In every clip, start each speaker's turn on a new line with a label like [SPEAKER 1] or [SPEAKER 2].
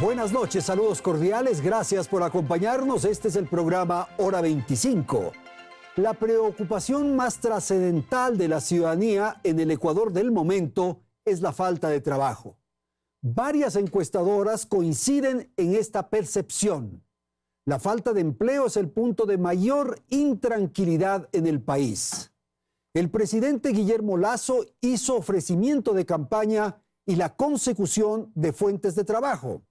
[SPEAKER 1] Buenas noches, saludos cordiales, gracias por acompañarnos. Este es el programa Hora 25. La preocupación más trascendental de la ciudadanía en el Ecuador del momento es la falta de trabajo. Varias encuestadoras coinciden en esta percepción. La falta de empleo es el punto de mayor intranquilidad en el país. El presidente Guillermo Lasso hizo ofrecimiento de campaña y la consecución de fuentes de trabajo.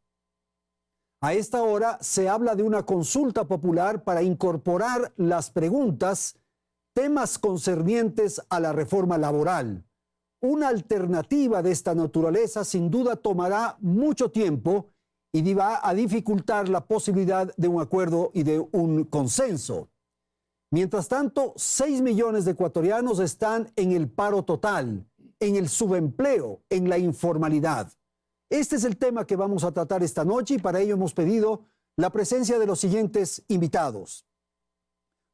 [SPEAKER 1] A esta hora se habla de una consulta popular para incorporar las preguntas, temas concernientes a la reforma laboral. Una alternativa de esta naturaleza sin duda tomará mucho tiempo y va a dificultar la posibilidad de un acuerdo y de un consenso. Mientras tanto, 6 millones de ecuatorianos están en el paro total, en el subempleo, en la informalidad. Este es el tema que vamos a tratar esta noche y para ello hemos pedido la presencia de los siguientes invitados.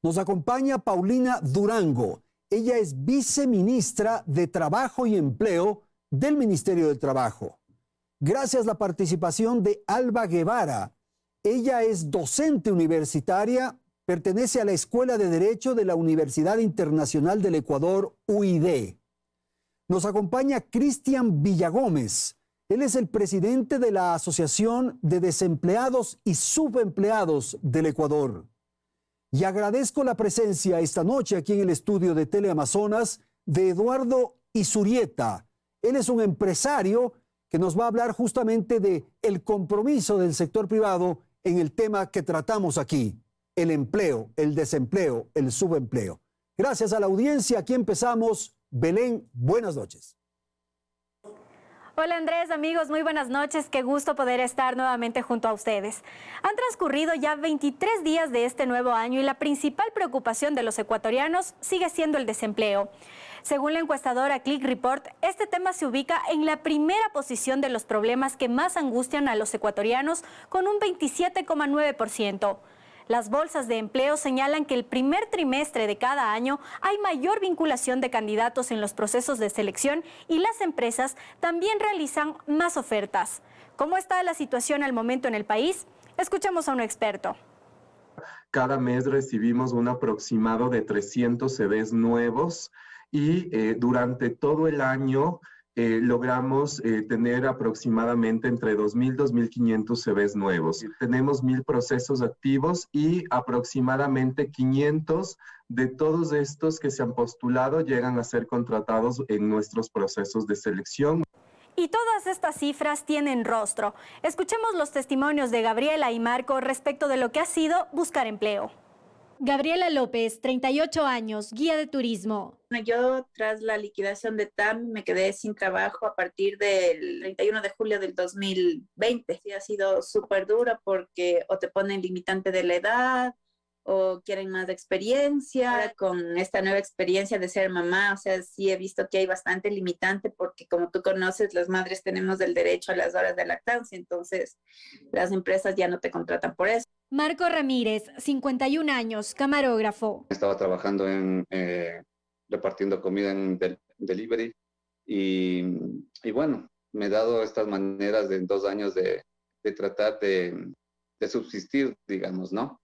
[SPEAKER 1] Nos acompaña Paulina Durango. Ella es viceministra de Trabajo y Empleo del Ministerio del Trabajo. Gracias a la participación de Alba Guevara. Ella es docente universitaria, pertenece a la Escuela de Derecho de la Universidad Internacional del Ecuador, UID. Nos acompaña Cristian Villagómez. Él es el presidente de la Asociación de Desempleados y Subempleados del Ecuador. Y agradezco la presencia esta noche aquí en el estudio de Teleamazonas de Eduardo Izurieta. Él es un empresario que nos va a hablar justamente de el compromiso del sector privado en el tema que tratamos aquí, el empleo, el desempleo, el subempleo. Gracias a la audiencia, aquí empezamos. Belén, buenas noches.
[SPEAKER 2] Hola Andrés, amigos, muy buenas noches. Qué gusto poder estar nuevamente junto a ustedes. Han transcurrido ya 23 días de este nuevo año y la principal preocupación de los ecuatorianos sigue siendo el desempleo. Según la encuestadora Click Report, este tema se ubica en la primera posición de los problemas que más angustian a los ecuatorianos, con un 27,9%. Las bolsas de empleo señalan que el primer trimestre de cada año hay mayor vinculación de candidatos en los procesos de selección y las empresas también realizan más ofertas. ¿Cómo está la situación al momento en el país? Escuchemos a un experto.
[SPEAKER 3] Cada mes recibimos un aproximado de 300 CVs nuevos y durante todo el año logramos tener aproximadamente entre 2.000 y 2.500 CVs nuevos. Tenemos 1.000 procesos activos y aproximadamente 500 de todos estos que se han postulado llegan a ser contratados en nuestros procesos de selección.
[SPEAKER 2] Y todas estas cifras tienen rostro. Escuchemos los testimonios de Gabriela y Marco respecto de lo que ha sido buscar empleo. Gabriela López, 38 años, guía de turismo.
[SPEAKER 4] Yo, tras la liquidación de TAM, me quedé sin trabajo a partir del 31 de julio del 2020. Sí, ha sido súper duro porque o te ponen limitante de la edad o quieren más experiencia. Ahora, con esta nueva experiencia de ser mamá, o sea, sí he visto que hay bastante limitante porque, como tú conoces, las madres tenemos el derecho a las horas de lactancia, entonces las empresas ya no te contratan por eso.
[SPEAKER 2] Marco Ramírez, 51 años, camarógrafo.
[SPEAKER 5] Estaba trabajando repartiendo comida en delivery y bueno, me he dado estas maneras en 2 años de tratar de subsistir, digamos, ¿no?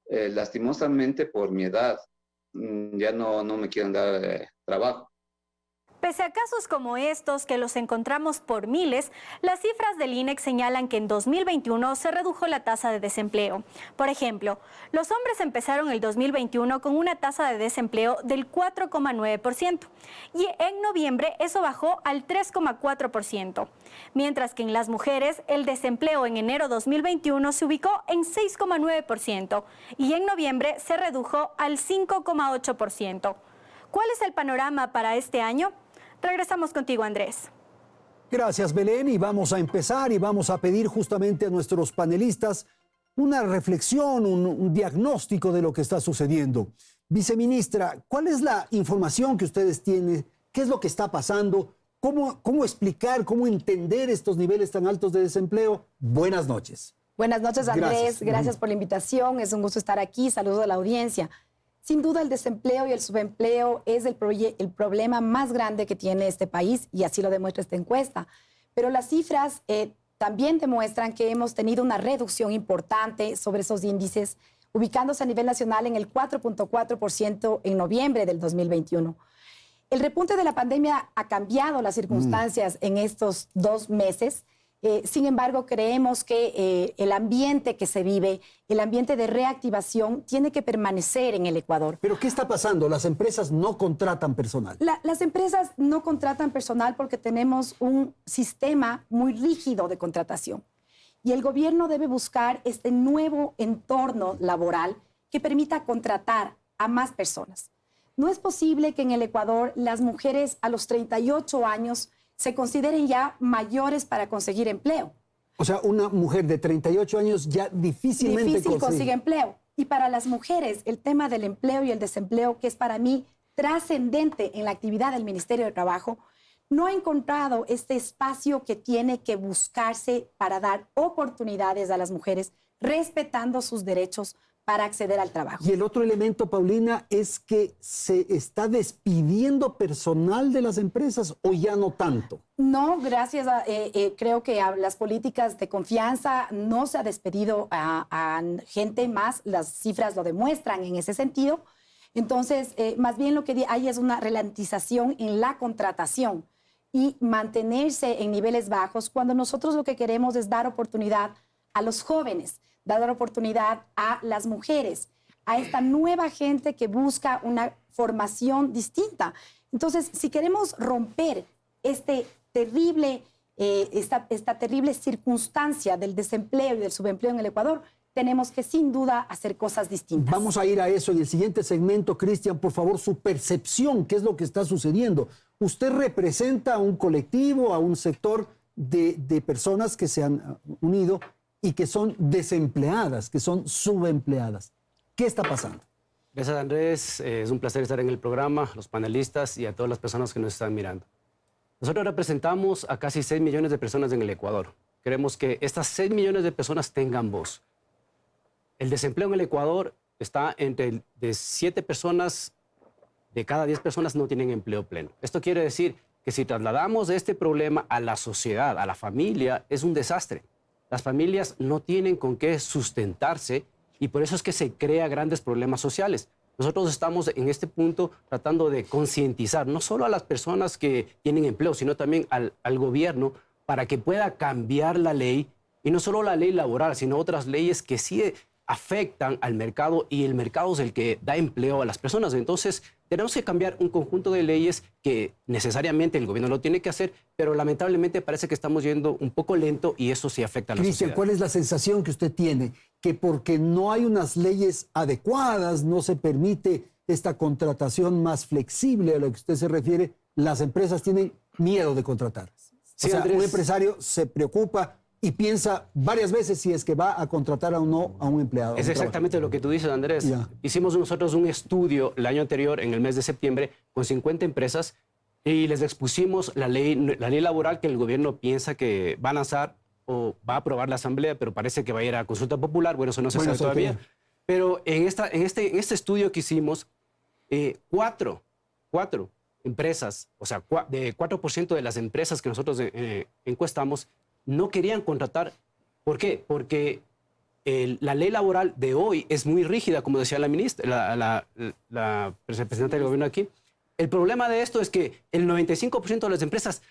[SPEAKER 5] Lastimosamente por mi edad, ya no me quieren dar trabajo.
[SPEAKER 2] Pese a casos como estos, que los encontramos por miles, las cifras del INEC señalan que en 2021 se redujo la tasa de desempleo. Por ejemplo, los hombres empezaron el 2021 con una tasa de desempleo del 4,9% y en noviembre eso bajó al 3,4%, mientras que en las mujeres el desempleo en enero 2021 se ubicó en 6,9% y en noviembre se redujo al 5,8%. ¿Cuál es el panorama para este año? Regresamos contigo, Andrés.
[SPEAKER 1] Gracias, Belén, y vamos a empezar y vamos a pedir justamente a nuestros panelistas una reflexión, un diagnóstico de lo que está sucediendo. Viceministra, ¿cuál es la información que ustedes tienen? ¿Qué es lo que está pasando? ¿Cómo explicar, cómo entender estos niveles tan altos de desempleo? Buenas noches.
[SPEAKER 6] Buenas noches, Andrés. Gracias por la invitación. Es un gusto estar aquí. Saludos a la audiencia. Sin duda, el desempleo y el subempleo es el problema más grande que tiene este país y así lo demuestra esta encuesta. Pero las cifras también demuestran que hemos tenido una reducción importante sobre esos índices, ubicándose a nivel nacional en el 4.4% en noviembre del 2021. El repunte de la pandemia ha cambiado las circunstancias en estos 2 meses. Sin embargo, creemos que el ambiente que se vive, el ambiente de reactivación, tiene que permanecer en el Ecuador.
[SPEAKER 1] ¿Pero qué está pasando? Las empresas no contratan personal.
[SPEAKER 6] Las empresas no contratan personal porque tenemos un sistema muy rígido de contratación. Y el gobierno debe buscar este nuevo entorno laboral que permita contratar a más personas. No es posible que en el Ecuador las mujeres a los 38 años se consideren ya mayores para conseguir empleo.
[SPEAKER 1] O sea, una mujer de 38 años ya difícilmente
[SPEAKER 6] consigue empleo. Y para las mujeres, el tema del empleo y el desempleo, que es para mí trascendente en la actividad del Ministerio de Trabajo, no ha encontrado este espacio que tiene que buscarse para dar oportunidades a las mujeres, respetando sus derechos para acceder al trabajo.
[SPEAKER 1] Y el otro elemento, Paulina, es que se está despidiendo personal de las empresas, ¿o ya no tanto?
[SPEAKER 6] No, gracias a, creo que a las políticas de confianza no se ha despedido a gente más, las cifras lo demuestran en ese sentido. Entonces, más bien lo que hay es una ralentización en la contratación y mantenerse en niveles bajos cuando nosotros lo que queremos es dar oportunidad a los jóvenes, dar oportunidad a las mujeres, a esta nueva gente que busca una formación distinta. Entonces, si queremos romper esta terrible circunstancia del desempleo y del subempleo en el Ecuador, tenemos que sin duda hacer cosas distintas.
[SPEAKER 1] Vamos a ir a eso en el siguiente segmento. Cristian, por favor, su percepción, ¿qué es lo que está sucediendo? Usted representa a un colectivo, a un sector de personas que se han unido y que son desempleadas, que son subempleadas. ¿Qué está pasando?
[SPEAKER 7] Gracias, Andrés. Es un placer estar en el programa, los panelistas y a todas las personas que nos están mirando. Nosotros representamos a casi 6 millones de personas en el Ecuador. Queremos que estas 6 millones de personas tengan voz. El desempleo en el Ecuador está entre de 7 personas, de cada 10 personas no tienen empleo pleno. Esto quiere decir que si trasladamos este problema a la sociedad, a la familia, es un desastre. Las familias no tienen con qué sustentarse y por eso es que se crean grandes problemas sociales. Nosotros estamos en este punto tratando de concientizar no solo a las personas que tienen empleo, sino también al gobierno para que pueda cambiar la ley, y no solo la ley laboral, sino otras leyes que sí afectan al mercado, y el mercado es el que da empleo a las personas. Entonces, tenemos que cambiar un conjunto de leyes que necesariamente el gobierno lo tiene que hacer, pero lamentablemente parece que estamos yendo un poco lento y eso sí afecta a la
[SPEAKER 1] Cristian,
[SPEAKER 7] sociedad.
[SPEAKER 1] ¿cuál es la sensación que usted tiene? Que porque no hay unas leyes adecuadas, no se permite esta contratación más flexible a lo que usted se refiere, las empresas tienen miedo de contratar.
[SPEAKER 7] Sí,
[SPEAKER 1] o sea,
[SPEAKER 7] Andrés,
[SPEAKER 1] un empresario se preocupa y piensa varias veces si es que va a contratar o no a un empleado.
[SPEAKER 7] Es exactamente lo que tú dices, Andrés.
[SPEAKER 1] Ya.
[SPEAKER 7] Hicimos nosotros un estudio el año anterior, en el mes de septiembre, con 50 empresas y les expusimos la ley laboral que el gobierno piensa que va a lanzar o va a aprobar la Asamblea, pero parece que va a ir a consulta popular. Bueno, eso no se sabe todavía. Pero en este estudio que hicimos, cuatro empresas, o sea, de 4% de las empresas que nosotros encuestamos, no querían contratar. ¿Por qué? Porque la ley laboral de hoy es muy rígida, como decía la ministra, la representante del gobierno aquí. El problema de esto es que el 95% de las empresas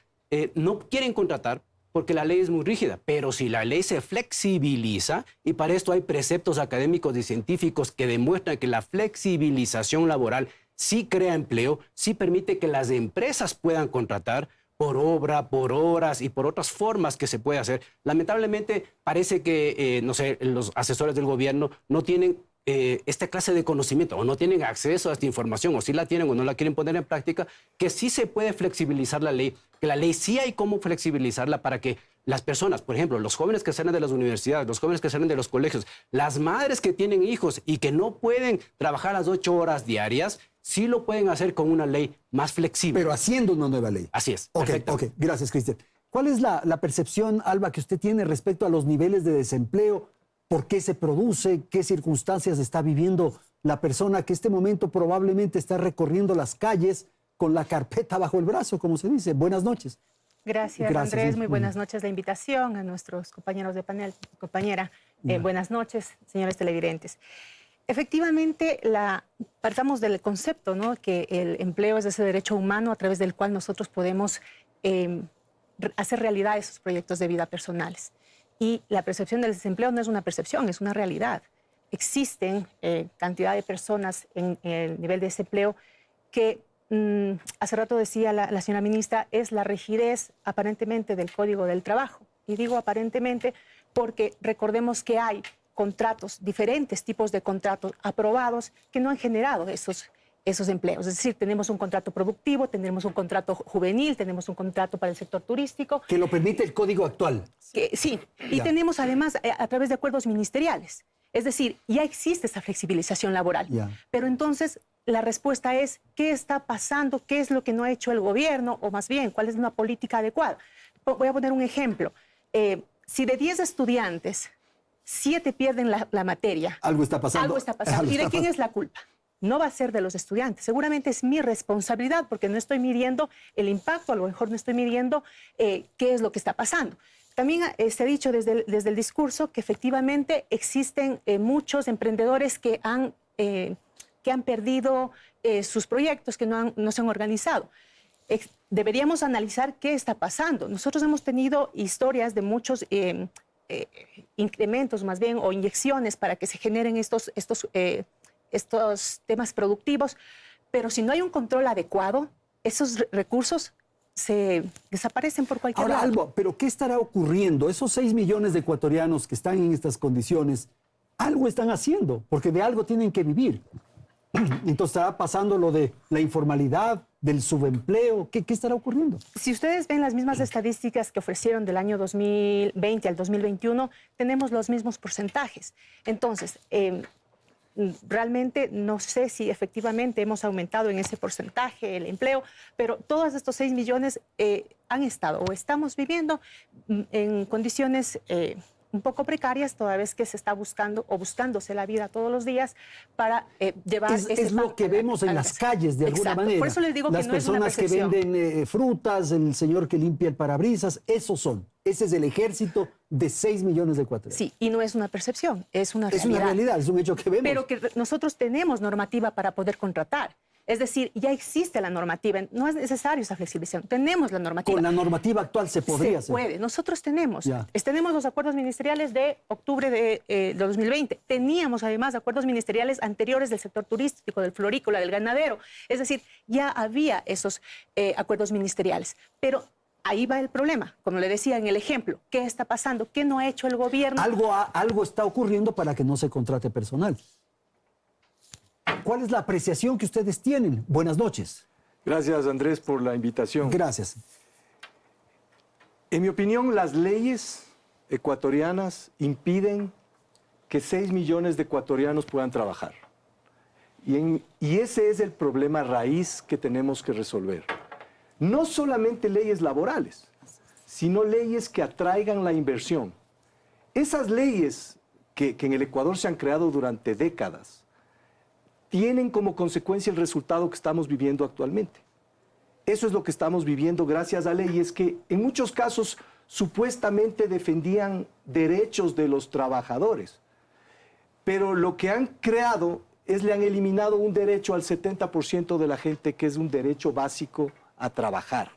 [SPEAKER 7] no quieren contratar porque la ley es muy rígida, pero si la ley se flexibiliza, y para esto hay preceptos académicos y científicos que demuestran que la flexibilización laboral sí crea empleo, sí permite que las empresas puedan contratar por obra, por horas y por otras formas que se puede hacer. Lamentablemente parece que, no sé, los asesores del gobierno no tienen esta clase de conocimiento o no tienen acceso a esta información, o si la tienen o no la quieren poner en práctica, que sí se puede flexibilizar la ley, que la ley sí hay cómo flexibilizarla para que las personas, por ejemplo, los jóvenes que salen de las universidades, los jóvenes que salen de los colegios, las madres que tienen hijos y que no pueden trabajar las 8 horas diarias, sí lo pueden hacer con una ley más flexible.
[SPEAKER 1] Pero haciendo una nueva ley.
[SPEAKER 7] Así es.
[SPEAKER 1] Ok, gracias, Cristian. ¿Cuál es la percepción, Alba, que usted tiene respecto a los niveles de desempleo? ¿Por qué se produce? ¿Qué circunstancias está viviendo la persona que en este momento probablemente está recorriendo las calles con la carpeta bajo el brazo, como se dice? Buenas noches.
[SPEAKER 8] Gracias, Andrés. Muy buenas noches. La invitación a nuestros compañeros de panel, compañera. Buenas noches, señores televidentes. Efectivamente, partamos del concepto, ¿no?, que el empleo es ese derecho humano a través del cual nosotros podemos hacer realidad esos proyectos de vida personales. Y la percepción del desempleo no es una percepción, es una realidad. Existen cantidad de personas en el nivel de desempleo que, hace rato decía la señora ministra, es la rigidez aparentemente del Código del Trabajo. Y digo aparentemente porque recordemos que hay contratos, diferentes tipos de contratos aprobados que no han generado esos empleos. Es decir, tenemos un contrato productivo, tenemos un contrato juvenil, tenemos un contrato para el sector turístico.
[SPEAKER 1] Que lo permite el Código actual.
[SPEAKER 8] Sí, y tenemos además a través de acuerdos ministeriales. Es decir, ya existe esa flexibilización laboral. Pero entonces la respuesta es, ¿qué está pasando? ¿Qué es lo que no ha hecho el gobierno? O más bien, ¿cuál es una política adecuada? Voy a poner un ejemplo. Si de 10 estudiantes, 7 pierden la materia.
[SPEAKER 1] Algo está pasando.
[SPEAKER 8] Algo está pasando. ¿Y de quién es la culpa? No va a ser de los estudiantes. Seguramente es mi responsabilidad porque no estoy midiendo el impacto, a lo mejor no estoy midiendo qué es lo que está pasando. También se ha dicho desde el discurso que efectivamente existen muchos emprendedores que han perdido sus proyectos, que no se han organizado. Deberíamos analizar qué está pasando. Nosotros hemos tenido historias de muchos incrementos más bien o inyecciones para que se generen estos temas productivos, pero si no hay un control adecuado, esos recursos se desaparecen por cualquier lado.
[SPEAKER 1] Ahora, Alba, ¿pero qué estará ocurriendo? Esos 6 millones de ecuatorianos que están en estas condiciones, algo están haciendo, porque de algo tienen que vivir. Entonces, ¿estará pasando lo de la informalidad, del subempleo? ¿Qué estará ocurriendo?
[SPEAKER 8] Si ustedes ven las mismas estadísticas que ofrecieron del año 2020 al 2021, tenemos los mismos porcentajes. Entonces, realmente no sé si efectivamente hemos aumentado en ese porcentaje el empleo, pero todos estos 6 millones han estado o estamos viviendo en condiciones un poco precarias, toda vez que se está buscando o buscándose la vida todos los días para llevar
[SPEAKER 1] es lo que vemos en las calles, de alguna manera.
[SPEAKER 8] Por eso les digo
[SPEAKER 1] las
[SPEAKER 8] que no es una
[SPEAKER 1] personas que
[SPEAKER 8] percepción.
[SPEAKER 1] venden frutas, el señor que limpia el parabrisas, esos son. Ese es el ejército de 6 millones de ecuatorianos.
[SPEAKER 8] Sí, y no es una percepción, es una realidad.
[SPEAKER 1] Es una realidad, es un hecho que vemos.
[SPEAKER 8] Pero que nosotros tenemos normativa para poder contratar. Es decir, ya existe la normativa, no es necesario esa flexibilización, tenemos la normativa.
[SPEAKER 1] Con la normativa actual se podría hacer.
[SPEAKER 8] Se puede, nosotros tenemos los acuerdos ministeriales de octubre de 2020, teníamos además acuerdos ministeriales anteriores del sector turístico, del florícola, del ganadero, es decir, ya había esos acuerdos ministeriales, pero ahí va el problema, como le decía en el ejemplo, ¿qué está pasando? ¿Qué no ha hecho el gobierno?
[SPEAKER 1] Algo está ocurriendo para que no se contrate personal. ¿Cuál es la apreciación que ustedes tienen? Buenas noches.
[SPEAKER 9] Gracias, Andrés, por la invitación.
[SPEAKER 1] Gracias.
[SPEAKER 9] En mi opinión, las leyes ecuatorianas impiden que 6 millones de ecuatorianos puedan trabajar. Y ese es el problema raíz que tenemos que resolver. No solamente leyes laborales, sino leyes que atraigan la inversión. Esas leyes que en el Ecuador se han creado durante décadas tienen como consecuencia el resultado que estamos viviendo actualmente. Eso es lo que estamos viviendo gracias a leyes que en muchos casos supuestamente defendían derechos de los trabajadores. Pero lo que han creado es le han eliminado un derecho al 70% de la gente, que es un derecho básico a trabajar.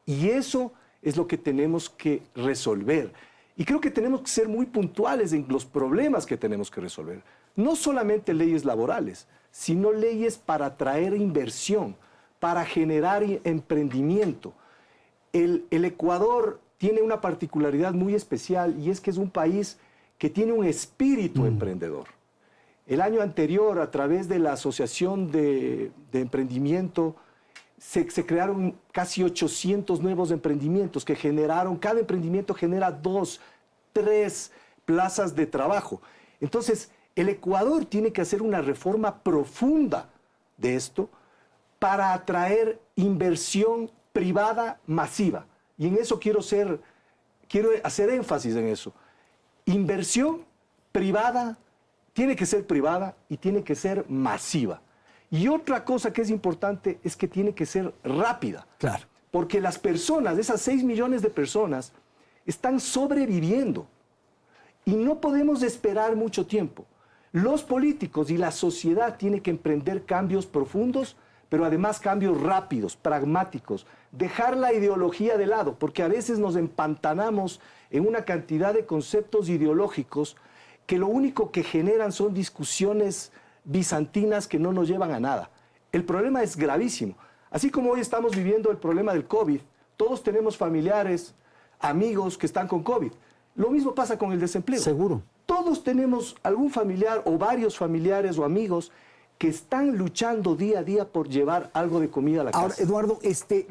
[SPEAKER 9] Y eso es lo que tenemos que resolver. Y creo que tenemos que ser muy puntuales en los problemas que tenemos que resolver. No solamente leyes laborales, sino leyes para atraer inversión, para generar emprendimiento. El Ecuador tiene una particularidad muy especial y es que es un país que tiene un espíritu emprendedor. El año anterior, a través de la Asociación de Emprendimiento, se crearon casi 800 nuevos emprendimientos que generaron, cada emprendimiento genera 2, 3 plazas de trabajo. Entonces, el Ecuador tiene que hacer una reforma profunda de esto para atraer inversión privada masiva. Y en eso quiero hacer énfasis en eso. Inversión privada tiene que ser privada y tiene que ser masiva. Y otra cosa que es importante es que tiene que ser rápida.
[SPEAKER 1] Claro.
[SPEAKER 9] porque las personas, esas 6 millones de personas, están sobreviviendo. Y no podemos esperar mucho tiempo. Los políticos y la sociedad tienen que emprender cambios profundos, pero además cambios rápidos, pragmáticos. Dejar la ideología de lado, porque a veces nos empantanamos en una cantidad de conceptos ideológicos que lo único que generan son discusiones bizantinas que no nos llevan a nada. El problema es gravísimo. Así como hoy estamos viviendo el problema del COVID, todos tenemos familiares, amigos que están con COVID. Lo mismo pasa con el desempleo.
[SPEAKER 1] Seguro.
[SPEAKER 9] Todos tenemos algún familiar o varios familiares o amigos que están luchando día a día por llevar algo de comida a la casa.
[SPEAKER 1] Ahora, Eduardo,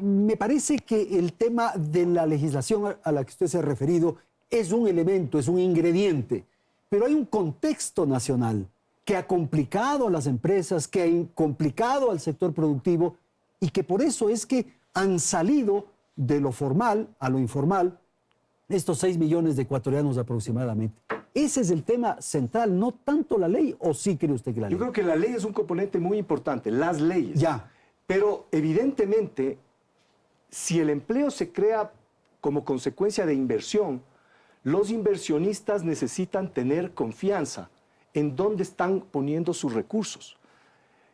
[SPEAKER 1] me parece que el tema de la legislación a la que usted se ha referido es un elemento, es un ingrediente, pero hay un contexto nacional que ha complicado a las empresas, que ha complicado al sector productivo y que por eso es que han salido de lo formal a lo informal estos 6 millones de ecuatorianos aproximadamente. Ese es el tema central, no tanto la ley, ¿o sí cree usted que la ley?
[SPEAKER 9] Yo creo que la ley es un componente muy importante, las leyes.
[SPEAKER 1] Ya.
[SPEAKER 9] Pero evidentemente, si el empleo se crea como consecuencia de inversión, los inversionistas necesitan tener confianza en dónde están poniendo sus recursos.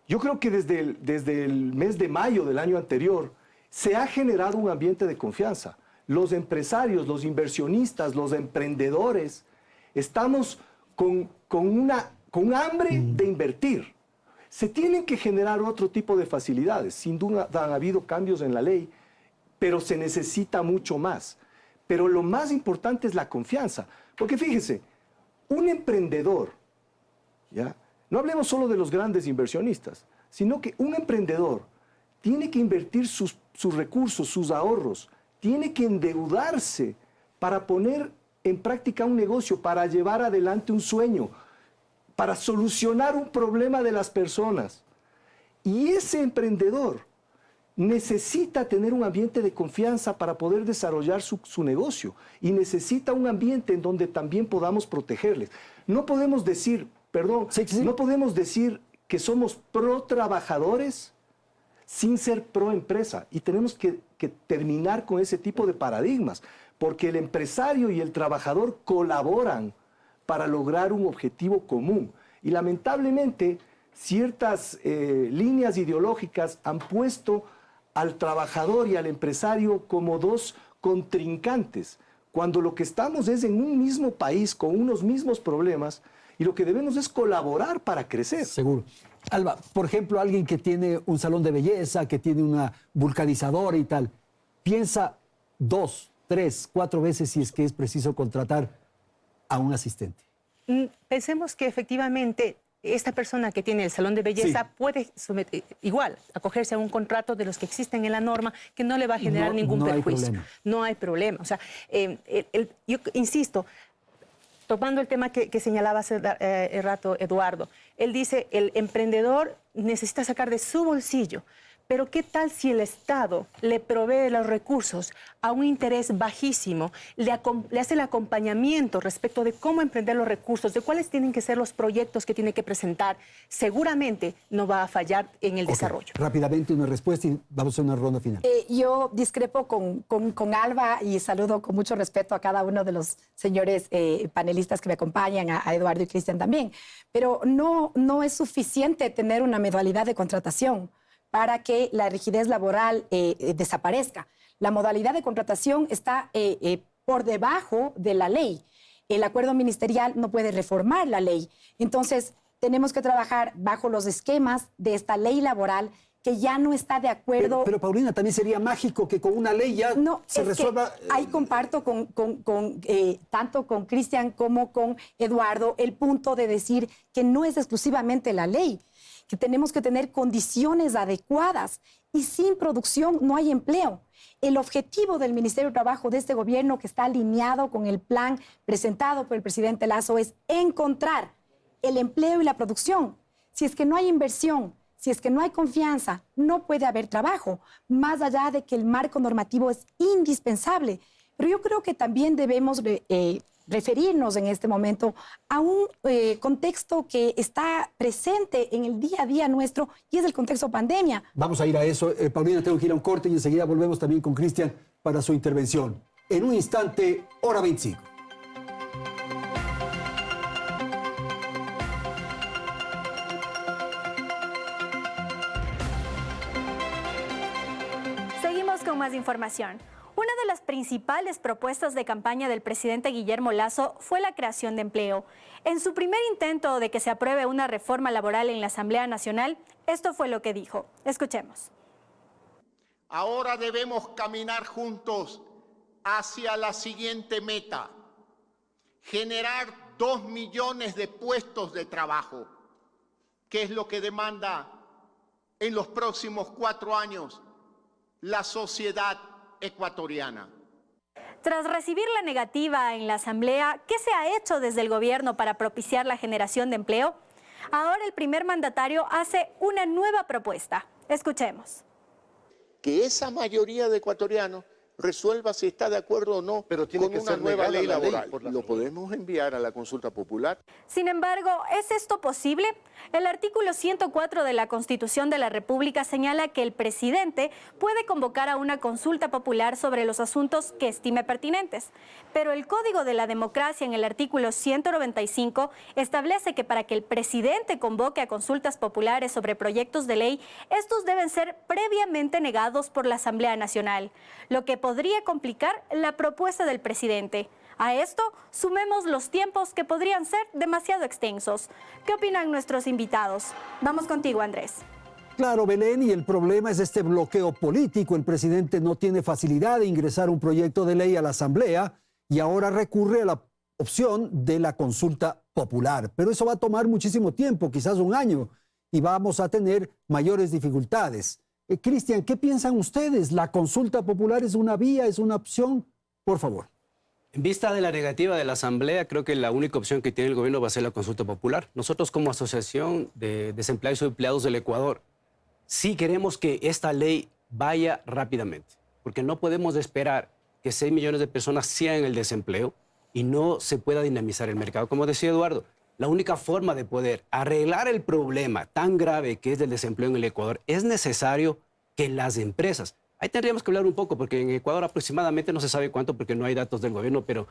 [SPEAKER 9] Yo creo que desde el mes de mayo del año anterior se ha generado un ambiente de confianza. Los empresarios, los inversionistas, los emprendedores, estamos con hambre de invertir. Se tienen que generar otro tipo de facilidades. Sin duda han habido cambios en la ley, pero se necesita mucho más. Pero lo más importante es la confianza. Porque fíjense, un emprendedor, ¿ya? No hablemos solo de los grandes inversionistas, sino que un emprendedor tiene que invertir sus recursos, sus ahorros, tiene que endeudarse para poner en práctica un negocio, para llevar adelante un sueño, para solucionar un problema de las personas. Y ese emprendedor necesita tener un ambiente de confianza para poder desarrollar su negocio y necesita un ambiente en donde también podamos protegerles. No podemos decir, no podemos decir que somos pro trabajadores sin ser pro empresa y tenemos que terminar con ese tipo de paradigmas, porque el empresario y el trabajador colaboran para lograr un objetivo común. Y lamentablemente ciertas líneas ideológicas han puesto al trabajador y al empresario como dos contrincantes, cuando lo que estamos es en un mismo país con unos mismos problemas y lo que debemos es colaborar para crecer.
[SPEAKER 1] Seguro. Alba, por ejemplo, alguien que tiene un salón de belleza, que tiene una vulcanizadora y tal, piensa 2, 3, 4 veces si es que es preciso contratar a un asistente.
[SPEAKER 8] Pensemos que efectivamente esta persona que tiene el salón de belleza puede acogerse a un contrato de los que existen en la norma que no le va a generar ningún perjuicio. No hay problema. O sea, yo insisto, tomando el tema que señalaba hace rato Eduardo, él dice, el emprendedor necesita sacar de su bolsillo, pero ¿qué tal si el Estado le provee los recursos a un interés bajísimo, le hace el acompañamiento respecto de cómo emprender los recursos, de cuáles tienen que ser los proyectos que tiene que presentar? Seguramente no va a fallar en el desarrollo.
[SPEAKER 1] Rápidamente una respuesta y vamos a una ronda final.
[SPEAKER 6] Yo discrepo con Alba y saludo con mucho respeto a cada uno de los señores panelistas que me acompañan, a Eduardo y Cristian también. Pero no es suficiente tener una modalidad de contratación para que la rigidez laboral desaparezca. La modalidad de contratación está por debajo de la ley. El acuerdo ministerial no puede reformar la ley. Entonces, tenemos que trabajar bajo los esquemas de esta ley laboral que ya no está de acuerdo.
[SPEAKER 1] Pero Paulina, también sería mágico que con una ley ya se resuelva.
[SPEAKER 6] Ahí comparto tanto con Cristian como con Eduardo el punto de decir que no es exclusivamente la ley, que tenemos que tener condiciones adecuadas y sin producción no hay empleo. El objetivo del Ministerio de Trabajo de este gobierno, que está alineado con el plan presentado por el presidente Lasso, es encontrar el empleo y la producción. Si es que no hay inversión, si es que no hay confianza, no puede haber trabajo, más allá de que el marco normativo es indispensable. Pero yo creo que también debemos referirnos en este momento a un contexto que está presente en el día a día nuestro y es el contexto pandemia.
[SPEAKER 1] Vamos a ir a eso. Paulina, tengo que ir a un corte y enseguida volvemos también con Cristian para su intervención. En un instante, hora 25.
[SPEAKER 2] Seguimos con más información. Una de las principales propuestas de campaña del presidente Guillermo Lasso fue la creación de empleo. En su primer intento de que se apruebe una reforma laboral en la Asamblea Nacional, esto fue lo que dijo. Escuchemos.
[SPEAKER 10] Ahora debemos caminar juntos hacia la siguiente meta: generar 2 millones de puestos de trabajo, que es lo que demanda en los próximos 4 años la sociedad ecuatoriana.
[SPEAKER 2] Tras recibir la negativa en la Asamblea, ¿qué se ha hecho desde el gobierno para propiciar la generación de empleo? Ahora el primer mandatario hace una nueva propuesta. Escuchemos.
[SPEAKER 10] Que esa mayoría de ecuatorianos resuelva si está de acuerdo o no con una nueva ley laboral. Lo podemos enviar a la consulta popular.
[SPEAKER 2] Sin embargo, ¿es esto posible? El artículo 104 de la Constitución de la República señala que el presidente puede convocar a una consulta popular sobre los asuntos que estime pertinentes. Pero el Código de la Democracia en el artículo 195 establece que para que el presidente convoque a consultas populares sobre proyectos de ley, estos deben ser previamente negados por la Asamblea Nacional, lo que podría complicar la propuesta del presidente. A esto sumemos los tiempos que podrían ser demasiado extensos. ¿Qué opinan nuestros invitados? Vamos contigo, Andrés.
[SPEAKER 1] Claro, Belén, y el problema es este bloqueo político. El presidente no tiene facilidad de ingresar un proyecto de ley a la Asamblea y ahora recurre a la opción de la consulta popular. Pero eso va a tomar muchísimo tiempo, quizás un año, y vamos a tener mayores dificultades. Cristian, ¿qué piensan ustedes? ¿La consulta popular es una vía, es una opción? Por favor.
[SPEAKER 7] En vista de la negativa de la Asamblea, creo que la única opción que tiene el gobierno va a ser la consulta popular. Nosotros como Asociación de Desempleados y Empleados del Ecuador, sí queremos que esta ley vaya rápidamente, porque no podemos esperar que 6 millones de personas sigan en el desempleo y no se pueda dinamizar el mercado. Como decía Eduardo, la única forma de poder arreglar el problema tan grave que es del desempleo en el Ecuador es necesario que las empresas, ahí tendríamos que hablar un poco, porque en Ecuador aproximadamente no se sabe cuánto porque no hay datos del gobierno, pero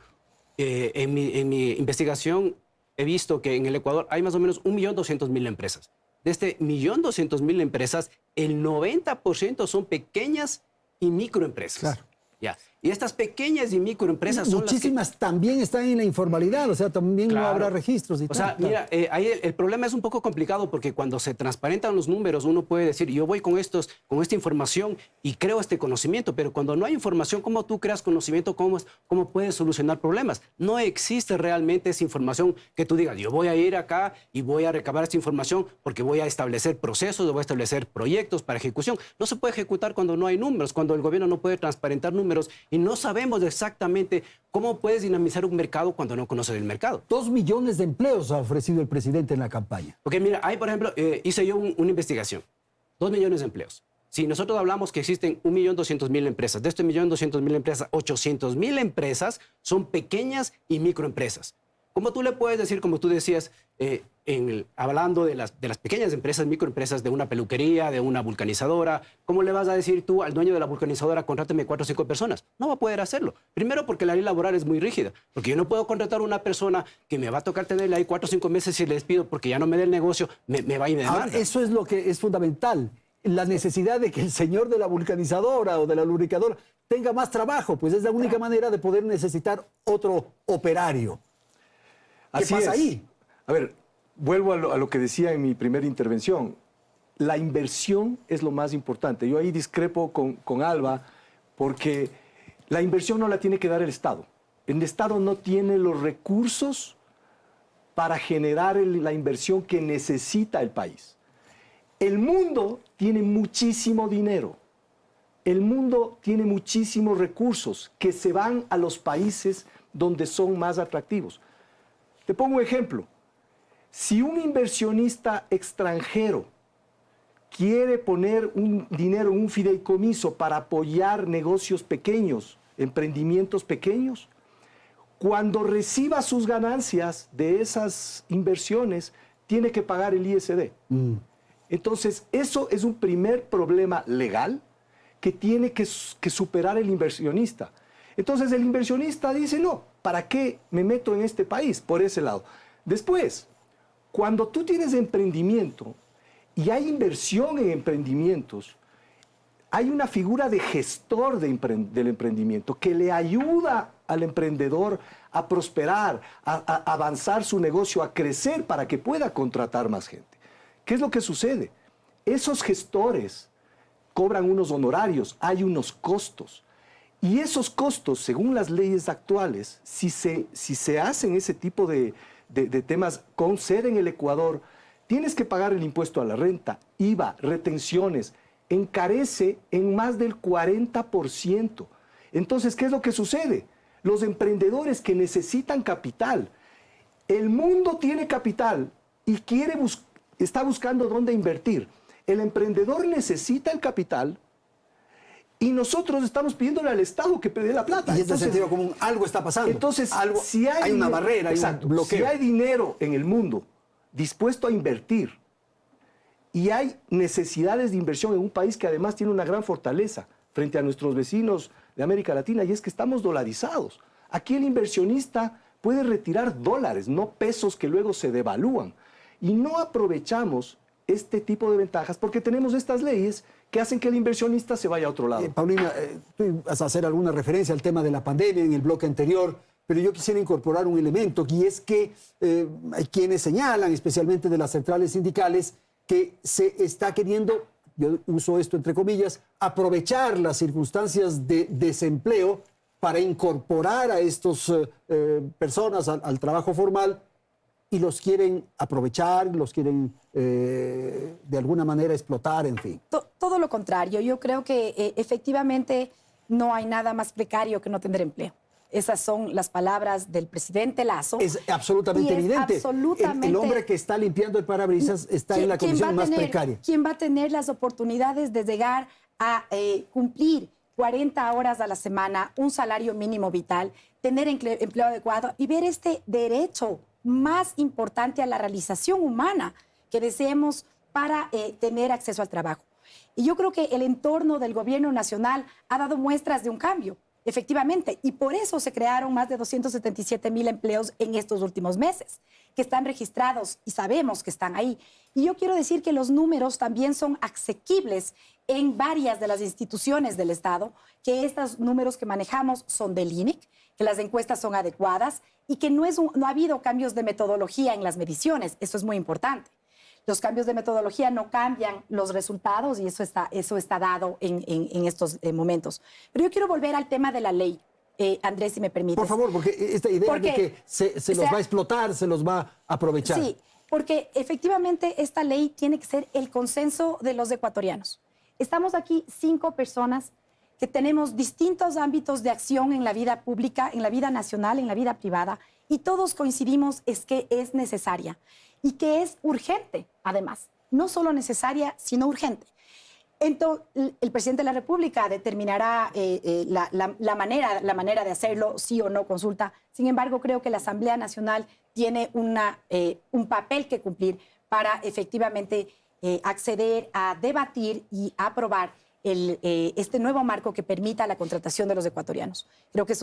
[SPEAKER 7] en mi investigación he visto que en el Ecuador hay más o menos 1.200.000 empresas. De este 1.200.000 empresas, el 90% son pequeñas y microempresas.
[SPEAKER 1] Claro.
[SPEAKER 7] Ya. Y estas pequeñas y microempresas son
[SPEAKER 1] muchísimas
[SPEAKER 7] las que
[SPEAKER 1] también están en la informalidad, o sea, también
[SPEAKER 7] claro.
[SPEAKER 1] no habrá registros y
[SPEAKER 7] o sea, mira, ahí el problema es un poco complicado porque cuando se transparentan los números uno puede decir, yo voy con esta información y creo este conocimiento, pero cuando no hay información, ¿cómo tú creas conocimiento? ¿Cómo puedes solucionar problemas? No existe realmente esa información que tú digas, yo voy a ir acá y voy a recabar esta información porque voy a establecer procesos, voy a establecer proyectos para ejecución. No se puede ejecutar cuando no hay números, cuando el gobierno no puede transparentar números y no sabemos exactamente cómo puedes dinamizar un mercado cuando no conoces el mercado.
[SPEAKER 1] 2 millones de empleos ha ofrecido el presidente en la campaña.
[SPEAKER 7] Ok, mira, ahí por ejemplo, hice yo una investigación. 2 millones de empleos. Si nosotros hablamos que existen 1.200.000 empresas, de estos 1.200.000 empresas, 800.000 empresas son pequeñas y microempresas. ¿Cómo tú le puedes decir, como tú decías, hablando de las pequeñas empresas, microempresas, de una peluquería, de una vulcanizadora, cómo le vas a decir tú al dueño de la vulcanizadora, contráteme 4 o 5 personas? No va a poder hacerlo. Primero porque la ley laboral es muy rígida, porque yo no puedo contratar a una persona que me va a tocar tenerla ahí 4 o 5 meses y le despido porque ya no me dé el negocio, me va y me demanda.
[SPEAKER 1] Ahora, eso es lo que es fundamental, la necesidad de que el señor de la vulcanizadora o de la lubricadora tenga más trabajo, pues es la única manera de poder necesitar otro operario. ¿Qué pasa ahí?
[SPEAKER 9] A ver, vuelvo a lo que decía en mi primera intervención. La inversión es lo más importante. Yo ahí discrepo con Alba porque la inversión no la tiene que dar el Estado. El Estado no tiene los recursos para generar la inversión que necesita el país. El mundo tiene muchísimo dinero. El mundo tiene muchísimos recursos que se van a los países donde son más atractivos. Te pongo un ejemplo. Si un inversionista extranjero quiere poner un dinero en un fideicomiso para apoyar negocios pequeños, emprendimientos pequeños, cuando reciba sus ganancias de esas inversiones, tiene que pagar el ISD. Entonces, eso es un primer problema legal que tiene que superar el inversionista. Entonces, el inversionista dice, no, ¿para qué me meto en este país? Por ese lado. Después, cuando tú tienes emprendimiento y hay inversión en emprendimientos, hay una figura de gestor del emprendimiento que le ayuda al emprendedor a prosperar, a avanzar su negocio, a crecer para que pueda contratar más gente. ¿Qué es lo que sucede? Esos gestores cobran unos honorarios, hay unos costos. Y esos costos, según las leyes actuales, si se hacen ese tipo de temas con sede en el Ecuador, tienes que pagar el impuesto a la renta, IVA, retenciones, encarece en más del 40%. Entonces, ¿qué es lo que sucede? Los emprendedores que necesitan capital, el mundo tiene capital y está buscando dónde invertir. El emprendedor necesita el capital y nosotros estamos pidiéndole al Estado que dé la plata.
[SPEAKER 1] Y en este sentido común, algo está pasando.
[SPEAKER 9] Entonces,
[SPEAKER 1] si hay una barrera,
[SPEAKER 9] exacto,
[SPEAKER 1] hay un bloqueo.
[SPEAKER 9] Si hay dinero en el mundo dispuesto a invertir y hay necesidades de inversión en un país que además tiene una gran fortaleza frente a nuestros vecinos de América Latina, y es que estamos dolarizados. Aquí el inversionista puede retirar dólares, no pesos que luego se devalúan. Y no aprovechamos este tipo de ventajas porque tenemos estas leyes que hacen que el inversionista se vaya a otro lado.
[SPEAKER 1] Paulina, tú vas a hacer alguna referencia al tema de la pandemia en el bloque anterior, pero yo quisiera incorporar un elemento, y es que hay quienes señalan, especialmente de las centrales sindicales, que se está queriendo, yo uso esto entre comillas, aprovechar las circunstancias de desempleo para incorporar a estas personas al trabajo formal, y los quieren aprovechar, los quieren de alguna manera explotar, en fin.
[SPEAKER 6] Todo lo contrario. Yo creo que efectivamente no hay nada más precario que no tener empleo. Esas son las palabras del presidente Lasso.
[SPEAKER 1] Es absolutamente evidente.
[SPEAKER 6] Absolutamente,
[SPEAKER 1] el hombre que está limpiando el parabrisas está en la condición más precaria.
[SPEAKER 6] ¿Quién va a tener las oportunidades de llegar a cumplir 40 horas a la semana, un salario mínimo vital, tener empleo adecuado y ver este derecho más importante a la realización humana que deseemos para tener acceso al trabajo? Y yo creo que el entorno del gobierno nacional ha dado muestras de un cambio, efectivamente, y por eso se crearon más de 277,000 empleos en estos últimos meses, que están registrados y sabemos que están ahí. Y yo quiero decir que los números también son asequibles en varias de las instituciones del Estado, que estos números que manejamos son del INEC, que las encuestas son adecuadas y que no ha habido cambios de metodología en las mediciones. Eso es muy importante. Los cambios de metodología no cambian los resultados y eso está dado en estos momentos. Pero yo quiero volver al tema de la ley, Andrés, si me permites.
[SPEAKER 1] Por favor, porque esta idea de que se los va a explotar, se los va a aprovechar.
[SPEAKER 6] Sí, porque efectivamente esta ley tiene que ser el consenso de los ecuatorianos. Estamos aquí 5 personas que tenemos distintos ámbitos de acción en la vida pública, en la vida nacional, en la vida privada, y todos coincidimos es que es necesaria y que es urgente, además. No solo necesaria, sino urgente. Entonces, el presidente de la República determinará la manera de hacerlo, sí o no consulta. Sin embargo, creo que la Asamblea Nacional tiene un papel que cumplir para efectivamente acceder a debatir y a aprobar este nuevo marco que permita la contratación de los ecuatorianos. Creo que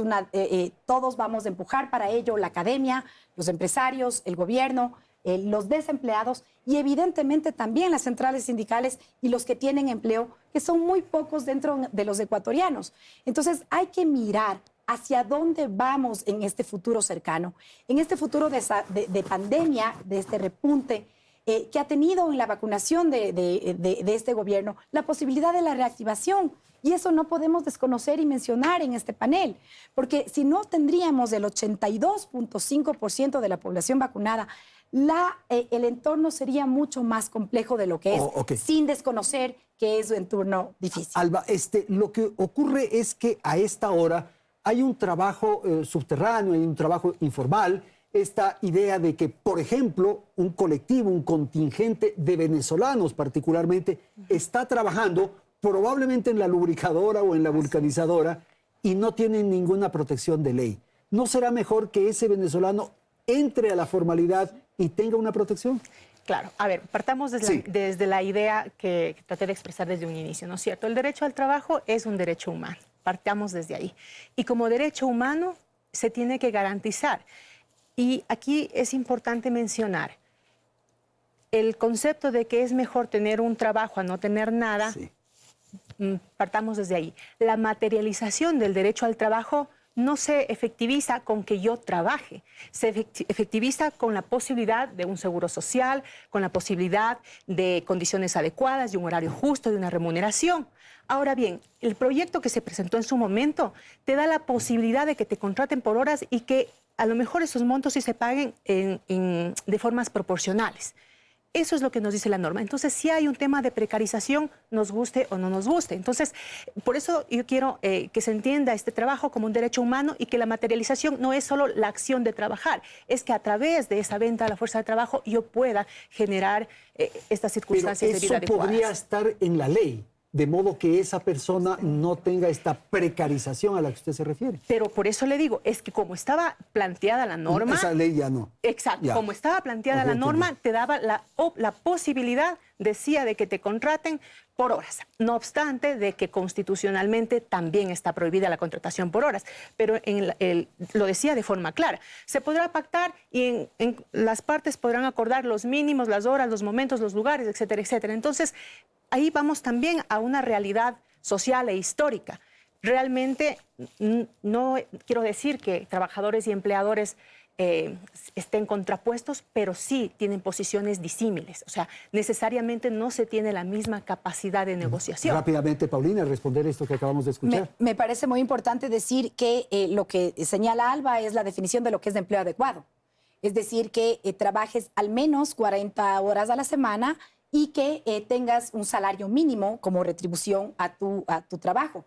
[SPEAKER 6] todos vamos a empujar para ello, la academia, los empresarios, el gobierno, los desempleados y evidentemente también las centrales sindicales y los que tienen empleo, que son muy pocos dentro de los ecuatorianos. Entonces hay que mirar hacia dónde vamos en este futuro cercano, en este futuro de pandemia, de este repunte que ha tenido en la vacunación de este gobierno, la posibilidad de la reactivación. Y eso no podemos desconocer y mencionar en este panel, porque si no tendríamos el 82.5% de la población vacunada, el entorno sería mucho más complejo de lo que es, sin desconocer que es un entorno difícil.
[SPEAKER 1] Alba, lo que ocurre es que a esta hora hay un trabajo subterráneo, hay un trabajo informal, esta idea de que, por ejemplo, un colectivo, un contingente de venezolanos particularmente, está trabajando probablemente en la lubricadora o en la vulcanizadora y no tienen ninguna protección de ley. ¿no será mejor que ese venezolano entre a la formalidad y tenga una protección?
[SPEAKER 8] Claro, a ver, partamos desde la idea que traté de expresar desde un inicio, ¿no es cierto? El derecho al trabajo es un derecho humano, partamos desde ahí. Y como derecho humano se tiene que garantizar. Y aquí es importante mencionar el concepto de que es mejor tener un trabajo a no tener nada, partamos desde ahí. La materialización del derecho al trabajo no se efectiviza con que yo trabaje, se efectiviza con la posibilidad de un seguro social, con la posibilidad de condiciones adecuadas, de un horario justo, de una remuneración. Ahora bien, el proyecto que se presentó en su momento te da la posibilidad de que te contraten por horas y que a lo mejor esos montos sí se paguen de formas proporcionales. Eso es lo que nos dice la norma. Entonces, sí hay un tema de precarización, nos guste o no nos guste. Entonces, por eso yo quiero que se entienda este trabajo como un derecho humano y que la materialización no es solo la acción de trabajar, es que a través de esa venta a la fuerza de trabajo yo pueda generar estas circunstancias de vida adecuadas.
[SPEAKER 1] Pero eso podría estar en la ley, de modo que esa persona no tenga esta precarización a la que usted se refiere.
[SPEAKER 8] Pero por eso le digo, es que como estaba planteada la norma...
[SPEAKER 1] Esa ley ya no.
[SPEAKER 8] Exacto, ya. Como estaba planteada la norma, te daba la posibilidad, decía, de que te contraten por horas. No obstante, de que constitucionalmente también está prohibida la contratación por horas. Pero lo decía de forma clara. Se podrá pactar y en las partes podrán acordar los mínimos, las horas, los momentos, los lugares, etcétera, etcétera. Entonces, ahí vamos también a una realidad social e histórica. Realmente no quiero decir que trabajadores y empleadores estén contrapuestos, pero sí tienen posiciones disímiles. O sea, necesariamente no se tiene la misma capacidad de negociación.
[SPEAKER 1] Rápidamente, Paulina, responder esto que acabamos de escuchar.
[SPEAKER 6] Me parece muy importante decir que lo que señala Alba es la definición de lo que es de empleo adecuado. Es decir, que trabajes al menos 40 horas a la semana y que tengas un salario mínimo como retribución a tu trabajo.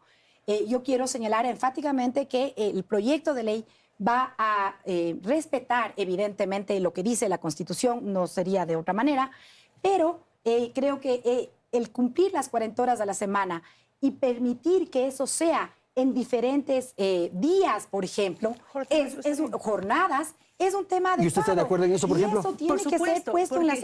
[SPEAKER 6] Yo quiero señalar enfáticamente que el proyecto de ley va a respetar evidentemente lo que dice la Constitución, no sería de otra manera, pero creo que el cumplir las 40 horas a la semana y permitir que eso sea en diferentes días, por ejemplo, jornadas, es un tema de...
[SPEAKER 1] ¿Y usted está de acuerdo en eso, por ejemplo?
[SPEAKER 6] Eso tiene que ser puesto en las...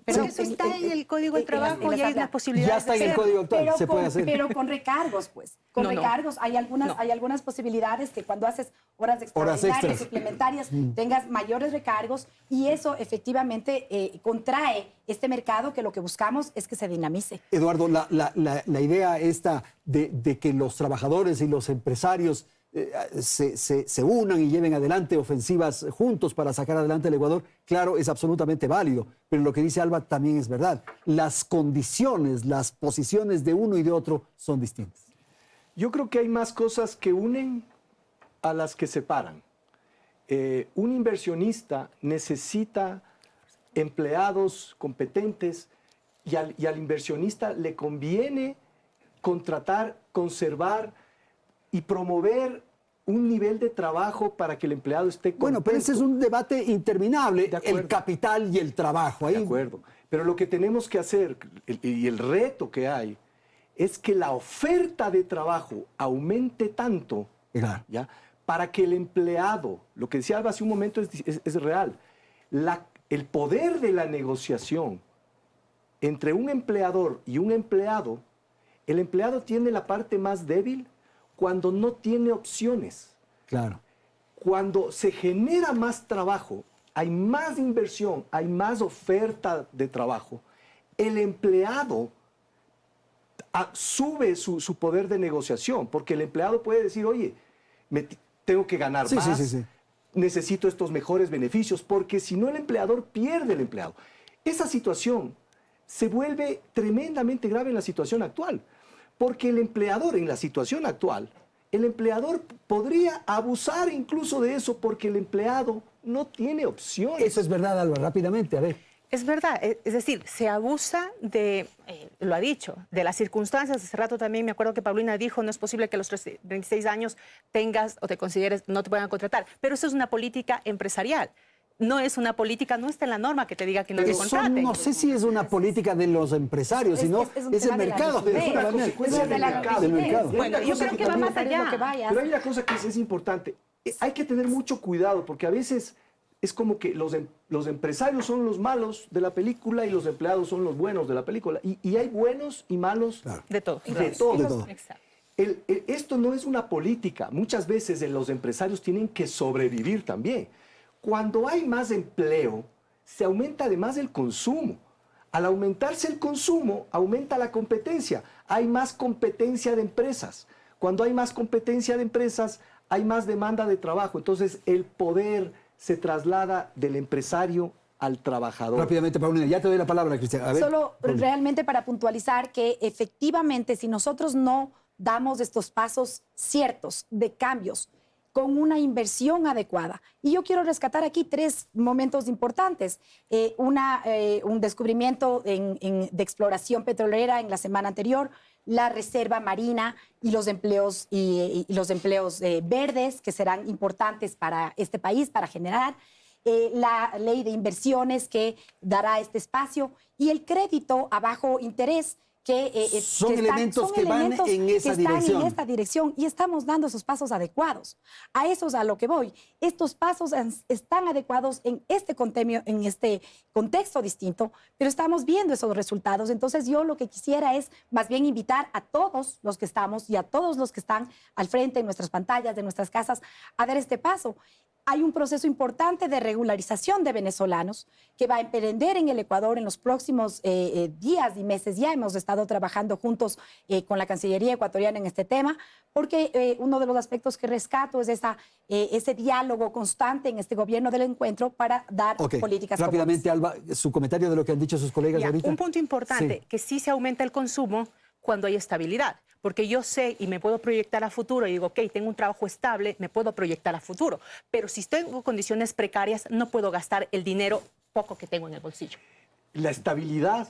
[SPEAKER 8] Pero eso está en el Código de Trabajo y hay una posibilidad.
[SPEAKER 1] Ya está en el Código actual, se puede hacer.
[SPEAKER 6] Pero con recargos, pues. Con recargos. Hay algunas posibilidades que cuando haces horas extraordinarias, suplementarias, tengas mayores recargos y eso efectivamente contrae este mercado que lo que buscamos es que se dinamice.
[SPEAKER 1] Eduardo, la idea esta de que los trabajadores y los empresarios se unan y lleven adelante ofensivas juntos para sacar adelante el Ecuador, claro, es absolutamente válido, pero lo que dice Alba también es verdad. Las condiciones, las posiciones de uno y de otro son distintas.
[SPEAKER 9] Yo creo que hay más cosas que unen a las que separan. Un inversionista necesita empleados competentes y al inversionista le conviene contratar, conservar y promover un nivel de trabajo para que el empleado esté contento.
[SPEAKER 1] Bueno, pero ese es un debate interminable, el capital y el trabajo. Ahí...
[SPEAKER 9] De acuerdo, pero lo que tenemos que hacer y el reto que hay es que la oferta de trabajo aumente tanto, ¿ya? Para que el empleado, lo que decía Alba hace un momento es real, el poder de la negociación entre un empleador y un empleado, el empleado tiene la parte más débil cuando no tiene opciones.
[SPEAKER 1] Claro.
[SPEAKER 9] Cuando se genera más trabajo, hay más inversión, hay más oferta de trabajo, el empleado sube su poder de negociación, porque el empleado puede decir, oye, tengo que ganar más, necesito estos mejores beneficios, porque si no el empleador pierde el empleado. Esa situación se vuelve tremendamente grave en la situación actual. Porque el empleador, en la situación actual, el empleador podría abusar incluso de eso porque el empleado no tiene opciones.
[SPEAKER 1] Eso es verdad, Alba, rápidamente, a ver.
[SPEAKER 8] Es verdad, es decir, se abusa de, lo ha dicho, de las circunstancias. Hace rato también me acuerdo que Paulina dijo, no es posible que a los 36 años tengas o te consideres, no te puedan contratar. Pero eso es una política empresarial. No es una política, no está en la norma que te diga que no te contraten.
[SPEAKER 1] No sé si es una política de los empresarios, sino es el mercado.
[SPEAKER 9] Es una consecuencia del mercado.
[SPEAKER 8] Bueno, yo creo que va más allá.
[SPEAKER 9] Pero hay una cosa que es importante. hay que tener mucho cuidado porque a veces es como que los empresarios son los malos de la película y los empleados son los buenos de la película. Y hay buenos y malos
[SPEAKER 8] de todo.
[SPEAKER 9] De todo.
[SPEAKER 1] De todo.
[SPEAKER 8] Exacto.
[SPEAKER 9] Esto no es una política. Muchas veces los empresarios tienen que sobrevivir también. Cuando hay más empleo, se aumenta además el consumo. Al aumentarse el consumo, aumenta la competencia. Hay más competencia de empresas. Cuando hay más competencia de empresas, hay más demanda de trabajo. Entonces, el poder se traslada del empresario al trabajador.
[SPEAKER 1] Rápidamente, Paulina, ya te doy la palabra, Cristian. A ver,
[SPEAKER 6] Solo
[SPEAKER 1] Paulina.
[SPEAKER 6] realmente para puntualizar que efectivamente si nosotros no damos estos pasos ciertos de cambios con una inversión adecuada. Y yo quiero rescatar aquí 3 momentos importantes. Un descubrimiento de exploración petrolera en la semana anterior, la reserva marina y los empleos, verdes que serán importantes para este país, para generar la ley de inversiones que dará este espacio y el crédito a bajo interés
[SPEAKER 1] son elementos que van en esa dirección.
[SPEAKER 6] En esta dirección y estamos dando esos pasos adecuados. A eso es a lo que voy. Estos pasos están adecuados en este contexto distinto, pero estamos viendo esos resultados. Entonces yo lo que quisiera es más bien invitar a todos los que estamos y a todos los que están al frente en nuestras pantallas, de nuestras casas, a dar este paso. Hay un proceso importante de regularización de venezolanos que va a emprender en el Ecuador en los próximos días y meses. Ya hemos estado trabajando juntos con la Cancillería ecuatoriana en este tema, porque uno de los aspectos que rescato es ese diálogo constante en este gobierno del encuentro para dar políticas
[SPEAKER 1] rápidamente,
[SPEAKER 6] comunes.
[SPEAKER 1] Alba, su comentario de lo que han dicho sus colegas ahorita.
[SPEAKER 8] Un punto importante, que sí se aumenta el consumo cuando hay estabilidad. Porque yo sé y me puedo proyectar a futuro y digo, ok, tengo un trabajo estable, me puedo proyectar a futuro. Pero si tengo condiciones precarias, no puedo gastar el dinero poco que tengo en el bolsillo.
[SPEAKER 9] La estabilidad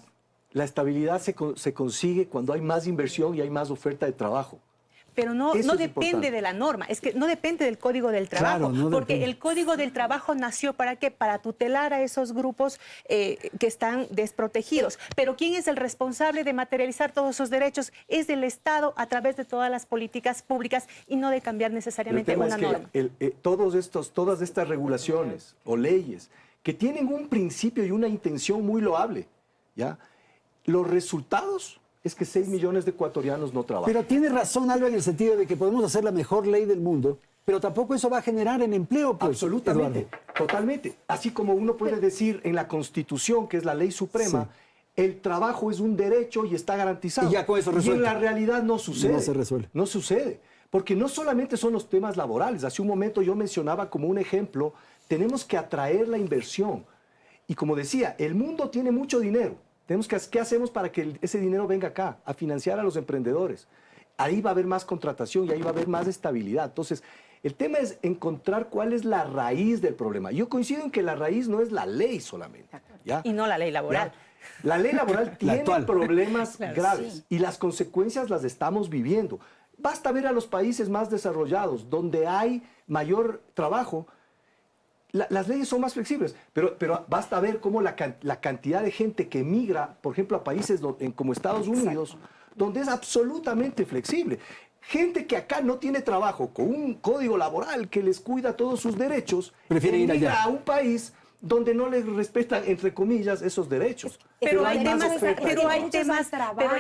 [SPEAKER 9] se consigue cuando hay más inversión y hay más oferta de trabajo.
[SPEAKER 8] Pero no depende de la norma, es que no depende del Código del Trabajo, porque el Código del Trabajo nació ¿para qué? Para tutelar a esos grupos que están desprotegidos. Pero ¿quién es el responsable de materializar todos esos derechos? Es el Estado a través de todas las políticas públicas y no de cambiar necesariamente una norma.
[SPEAKER 9] Todas estas regulaciones o leyes que tienen un principio y una intención muy loable, ¿ya? Los resultados es que 6 millones de ecuatorianos no trabajan.
[SPEAKER 1] Pero tiene razón, Alba, en el sentido de que podemos hacer la mejor ley del mundo, pero tampoco eso va a generar en empleo. Pues,
[SPEAKER 9] absolutamente, Eduardo. Totalmente. Así como uno puede decir en la Constitución, que es la ley suprema, el trabajo es un derecho y está garantizado.
[SPEAKER 1] Y ya con eso resuelto.
[SPEAKER 9] Y en la realidad no sucede.
[SPEAKER 1] No se resuelve.
[SPEAKER 9] No sucede. Porque no solamente son los temas laborales. Hace un momento yo mencionaba como un ejemplo, tenemos que atraer la inversión. Y como decía, el mundo tiene mucho dinero. ¿Qué hacemos para que ese dinero venga acá, a financiar a los emprendedores? Ahí va a haber más contratación y ahí va a haber más estabilidad. Entonces, el tema es encontrar cuál es la raíz del problema. Yo coincido en que la raíz no es la ley solamente, ¿ya?
[SPEAKER 8] Y no la ley laboral.
[SPEAKER 9] ¿Ya? La ley laboral tiene problemas graves y las consecuencias las estamos viviendo. Basta ver a los países más desarrollados, donde hay mayor trabajo. Las leyes son más flexibles, pero basta ver cómo la cantidad de gente que migra, por ejemplo, a países como Estados Unidos, donde es absolutamente flexible. Gente que acá no tiene trabajo, con un código laboral que les cuida todos sus derechos,
[SPEAKER 1] prefieren ir allá
[SPEAKER 9] a un país donde no les respetan, entre comillas, esos derechos.
[SPEAKER 8] Pero hay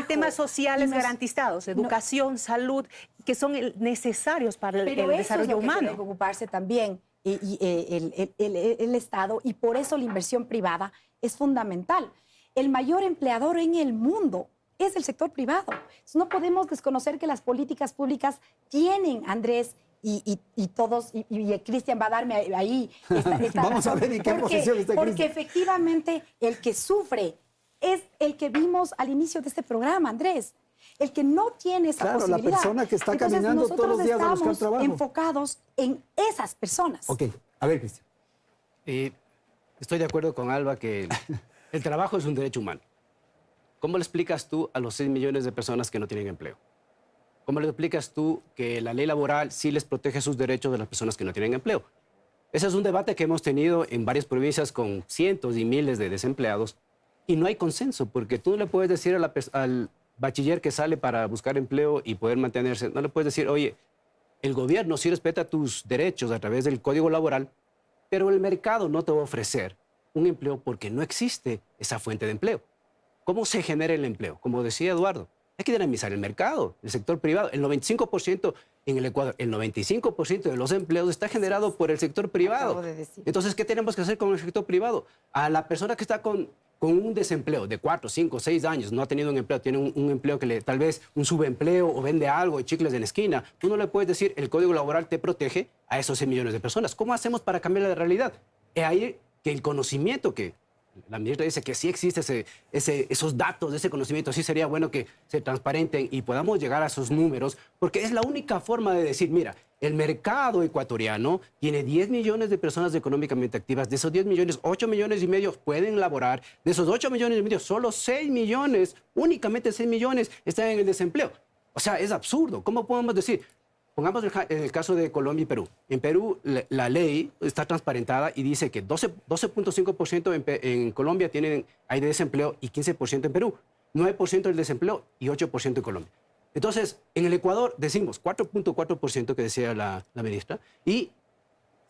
[SPEAKER 8] temas sociales garantizados, educación, salud, que son necesarios para el desarrollo humano.
[SPEAKER 6] Tiene que ocuparse también el Estado, y por eso la inversión privada es fundamental. El mayor empleador en el mundo es el sector privado. Entonces, no podemos desconocer que las políticas públicas tienen, Andrés, y todos, y Cristian va a darme ahí esta
[SPEAKER 1] Vamos a ver en qué posición está Cristian.
[SPEAKER 6] Porque efectivamente el que sufre es el que vimos al inicio de este programa, Andrés. El que no tiene esa posibilidad.
[SPEAKER 1] La persona que está caminando todos los días a buscar trabajo.
[SPEAKER 6] Enfocados en esas personas.
[SPEAKER 1] Ok, a ver, Cristian.
[SPEAKER 7] Estoy de acuerdo con Alba que el trabajo es un derecho humano. ¿Cómo le explicas tú a los 6 millones de personas que no tienen empleo? ¿Cómo le explicas tú que la ley laboral sí les protege sus derechos de las personas que no tienen empleo? Ese es un debate que hemos tenido en varias provincias con cientos y miles de desempleados y no hay consenso, porque tú no le puedes decir al bachiller que sale para buscar empleo y poder mantenerse, no le puedes decir, oye, el gobierno sí respeta tus derechos a través del Código Laboral, pero el mercado no te va a ofrecer un empleo porque no existe esa fuente de empleo. ¿Cómo se genera el empleo? Como decía Eduardo, hay que dinamizar el mercado, el sector privado. El 95% en el Ecuador, el 95% de los empleos está generado por el sector privado. Entonces, ¿qué tenemos que hacer con el sector privado? A la persona que está con un desempleo de 4, 5, 6 años, no ha tenido un empleo, tiene un empleo que tal vez un subempleo o vende algo de chicles en la esquina, tú no le puedes decir el Código Laboral te protege a esos 6 millones de personas. ¿Cómo hacemos para cambiar la realidad? Es ahí que el conocimiento que la ministra dice que sí existe esos datos, ese conocimiento, sí sería bueno que se transparenten y podamos llegar a esos números, porque es la única forma de decir, mira, el mercado ecuatoriano tiene 10 millones de personas económicamente activas. De esos 10 millones, 8 millones y medio pueden laborar. De esos 8 millones y medio, solo 6 millones, únicamente 6 millones están en el desempleo. O sea, es absurdo. ¿Cómo podemos decir? Pongamos el caso de Colombia y Perú. En Perú, la ley está transparentada y dice que 12.5% en Colombia hay de desempleo y 15% en Perú. 9% del desempleo y 8% en Colombia. Entonces, en el Ecuador decimos 4.4% que decía la ministra y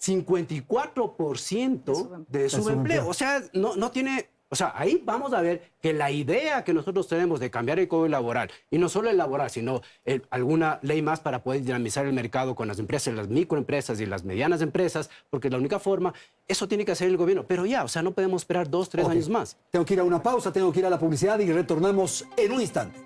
[SPEAKER 7] 54% de subempleo. O sea, no tiene... O sea, ahí vamos a ver que la idea que nosotros tenemos de cambiar el Código Laboral, y no solo el laboral, sino alguna ley más para poder dinamizar el mercado con las empresas, las microempresas y las medianas empresas, porque es la única forma, eso tiene que hacer el gobierno. Pero ya, o sea, no podemos esperar 2, 3 años más.
[SPEAKER 1] Tengo que ir a una pausa, tengo que ir a la publicidad y retornamos en un instante.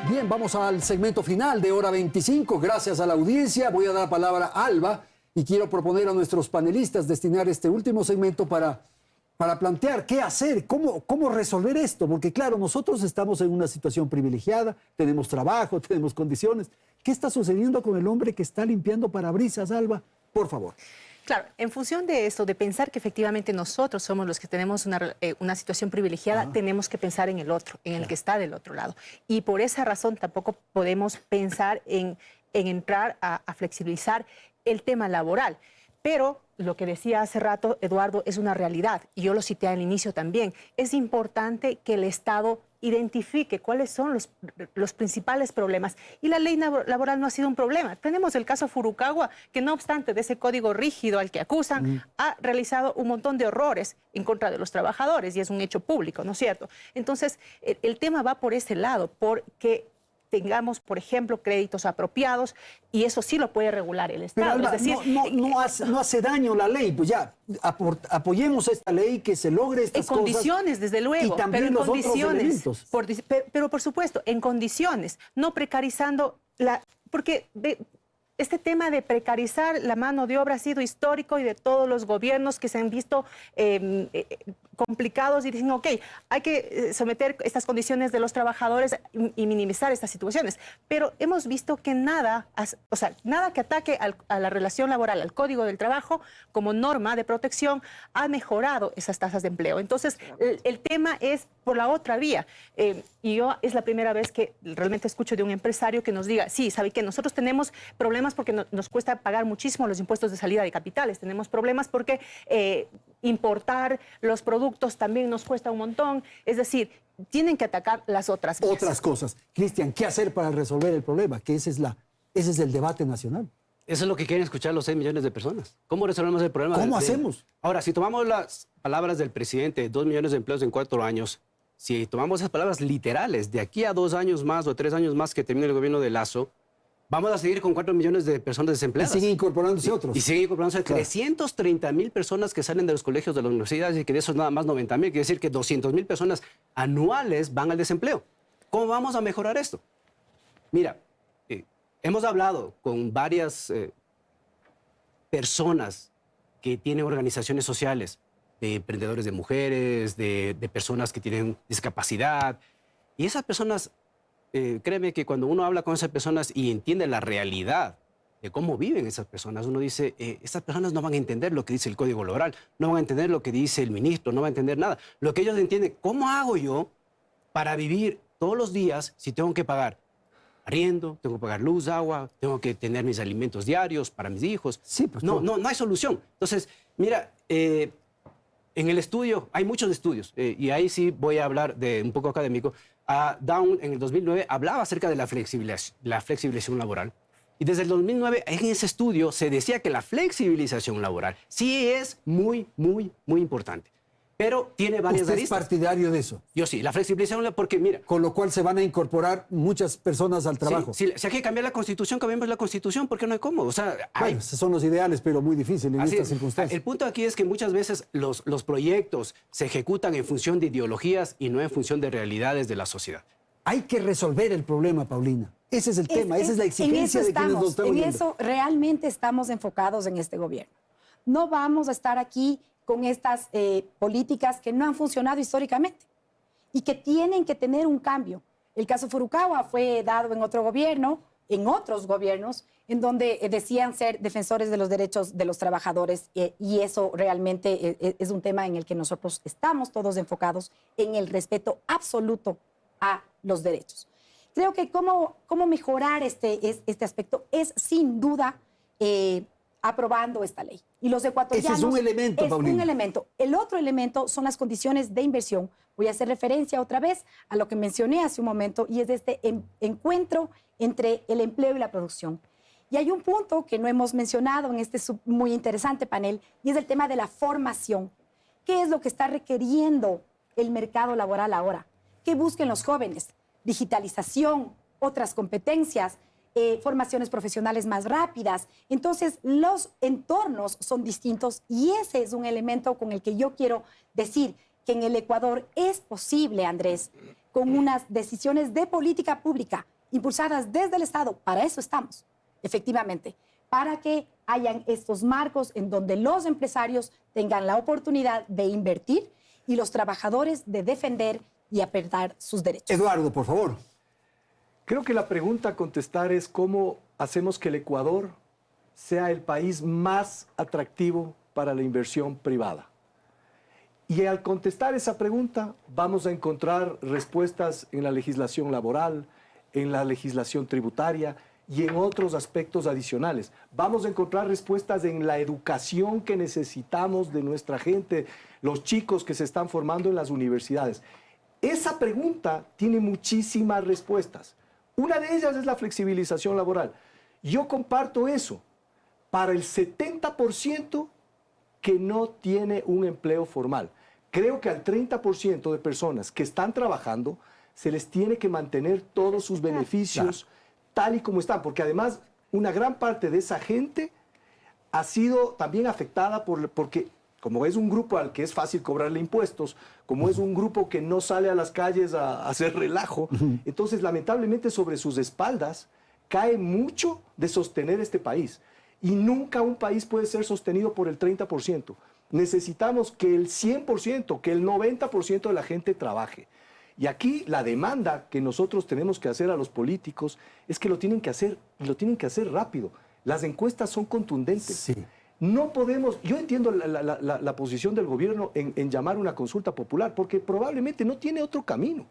[SPEAKER 1] Bien, vamos al segmento final de Hora 25. Gracias a la audiencia. Voy a dar la palabra a Alba y quiero proponer a nuestros panelistas destinar este último segmento para plantear qué hacer, cómo resolver esto. Porque claro, nosotros estamos en una situación privilegiada, tenemos trabajo, tenemos condiciones. ¿Qué está sucediendo con el hombre que está limpiando parabrisas, Alba? Por favor.
[SPEAKER 8] Claro, en función de esto, de pensar que efectivamente nosotros somos los que tenemos una situación privilegiada, tenemos que pensar en el otro, en el que está del otro lado. Y por esa razón tampoco podemos pensar en entrar a flexibilizar el tema laboral. Pero lo que decía hace rato Eduardo es una realidad, y yo lo cité al inicio también. Es importante que el Estado identifique cuáles son los principales problemas. Y la ley laboral no ha sido un problema. Tenemos el caso Furukawa, que no obstante de ese código rígido al que acusan, ha realizado un montón de horrores en contra de los trabajadores, y es un hecho público, ¿no es cierto? Entonces, el tema va por ese lado, porque tengamos, por ejemplo, créditos apropiados, y eso sí lo puede regular el Estado.
[SPEAKER 1] Pero, Alba,
[SPEAKER 8] es decir,
[SPEAKER 1] no hace daño la ley, pues ya, apoyemos esta ley, que se logre estas cosas.
[SPEAKER 8] En condiciones, desde luego,
[SPEAKER 1] y también
[SPEAKER 8] pero en
[SPEAKER 1] los
[SPEAKER 8] condiciones.
[SPEAKER 1] otros elementos.
[SPEAKER 8] Pero por supuesto, en condiciones, no precarizando porque este tema de precarizar la mano de obra ha sido histórico y de todos los gobiernos que se han visto complicados y dicen, ok, hay que someter estas condiciones de los trabajadores y minimizar estas situaciones. Pero hemos visto que nada que ataque a la relación laboral, al Código del Trabajo, como norma de protección, ha mejorado esas tasas de empleo. Entonces, el tema es por la otra vía. Y yo es la primera vez que realmente escucho de un empresario que nos diga, sí, ¿sabe qué? Nosotros tenemos problemas porque nos cuesta pagar muchísimo los impuestos de salida de capitales. Tenemos problemas porque importar los productos también nos cuesta un montón. Es decir, tienen que atacar las otras vías.
[SPEAKER 1] Otras cosas. Cristian, ¿qué hacer para resolver el problema? Que ese es el debate nacional.
[SPEAKER 7] Eso es lo que quieren escuchar los 6 millones de personas. ¿Cómo resolvemos el problema?
[SPEAKER 1] ¿Cómo hacemos?
[SPEAKER 7] Ahora, si tomamos las palabras del presidente, 2 millones de empleos en 4 años, si tomamos esas palabras literales, de aquí a 2 años más o 3 años más que termine el gobierno de Lazo, vamos a seguir con 4 millones de personas desempleadas.
[SPEAKER 1] Y siguen incorporándose otros.
[SPEAKER 7] Y siguen incorporándose
[SPEAKER 1] Claro.
[SPEAKER 7] 330,000 personas que salen de los colegios de las universidades, y que de esos nada más 90,000, quiere decir que 200,000 personas anuales van al desempleo. ¿Cómo vamos a mejorar esto? Mira, hemos hablado con varias personas que tienen organizaciones sociales, de emprendedores de mujeres, de personas que tienen discapacidad, y esas personas... créeme que cuando uno habla con esas personas y entiende la realidad de cómo viven esas personas, uno dice, estas personas no van a entender lo que dice el Código Laboral, no van a entender lo que dice el ministro, no van a entender nada. Lo que ellos entienden, ¿cómo hago yo para vivir todos los días si tengo que pagar arriendo, tengo que pagar luz, agua, tengo que tener mis alimentos diarios para mis hijos.
[SPEAKER 1] Sí, pues
[SPEAKER 7] no hay solución. Entonces, mira, en el estudio, hay muchos estudios, y ahí sí voy a hablar de un poco académico. Down en el 2009 hablaba acerca de la flexibilización laboral. Y desde el 2009, en ese estudio, se decía que la flexibilización laboral sí es muy, muy, muy importante. Pero tiene varias aristas.
[SPEAKER 1] ¿Usted es partidario de eso?
[SPEAKER 7] Yo sí, la flexibilización, porque mira...
[SPEAKER 1] Con lo cual se van a incorporar muchas personas al trabajo.
[SPEAKER 7] Sí, si hay que cambiar la Constitución, cambiemos la Constitución, porque no hay cómo. O sea,
[SPEAKER 1] bueno, esos son los ideales, pero muy difíciles en estas circunstancias.
[SPEAKER 7] El punto aquí es que muchas veces los proyectos se ejecutan en función de ideologías y no en función de realidades de la sociedad.
[SPEAKER 1] Hay que resolver el problema, Paulina. Ese es el tema, esa es la exigencia de quienes nos están oyendo.
[SPEAKER 6] En eso realmente estamos enfocados en este gobierno. No vamos a estar aquí con estas políticas que no han funcionado históricamente y que tienen que tener un cambio. El caso Furukawa fue dado en otro gobierno, en otros gobiernos, en donde decían ser defensores de los derechos de los trabajadores y eso realmente es un tema en el que nosotros estamos todos enfocados en el respeto absoluto a los derechos. Creo que cómo mejorar este aspecto es sin duda aprobando esta ley. Y los ecuatorianos...
[SPEAKER 1] Ese es un elemento, Paulina.
[SPEAKER 6] Es un elemento. El otro elemento son las condiciones de inversión. Voy a hacer referencia otra vez a lo que mencioné hace un momento y es este encuentro entre el empleo y la producción. Y hay un punto que no hemos mencionado en este muy interesante panel y es el tema de la formación. ¿Qué es lo que está requiriendo el mercado laboral ahora? ¿Qué busquen los jóvenes? Digitalización, otras competencias, formaciones profesionales más rápidas. Entonces, los entornos son distintos y ese es un elemento con el que yo quiero decir que en el Ecuador es posible, Andrés, con unas decisiones de política pública impulsadas desde el Estado. Para eso estamos, efectivamente, para que hayan estos marcos en donde los empresarios tengan la oportunidad de invertir y los trabajadores de defender y apertar sus derechos.
[SPEAKER 1] Eduardo, por favor.
[SPEAKER 9] Creo que la pregunta a contestar es cómo hacemos que el Ecuador sea el país más atractivo para la inversión privada. Y al contestar esa pregunta vamos a encontrar respuestas en la legislación laboral, en la legislación tributaria y en otros aspectos adicionales. Vamos a encontrar respuestas en la educación que necesitamos de nuestra gente, los chicos que se están formando en las universidades. Esa pregunta tiene muchísimas respuestas. Una de ellas es la flexibilización laboral. Yo comparto eso para el 70% que no tiene un empleo formal. Creo que al 30% de personas que están trabajando se les tiene que mantener todos sus beneficios tal y como están, porque además una gran parte de esa gente ha sido también afectada porque como es un grupo al que es fácil cobrarle impuestos, como es un grupo que no sale a las calles a hacer relajo, entonces lamentablemente sobre sus espaldas cae mucho de sostener este país. Y nunca un país puede ser sostenido por el 30%. Necesitamos que el 100%, que el 90% de la gente trabaje. Y aquí la demanda que nosotros tenemos que hacer a los políticos es que lo tienen que hacer, y lo tienen que hacer rápido. Las encuestas son contundentes.
[SPEAKER 1] Sí.
[SPEAKER 9] No podemos, yo entiendo la posición del gobierno en llamar una consulta popular, porque probablemente no tiene otro camino.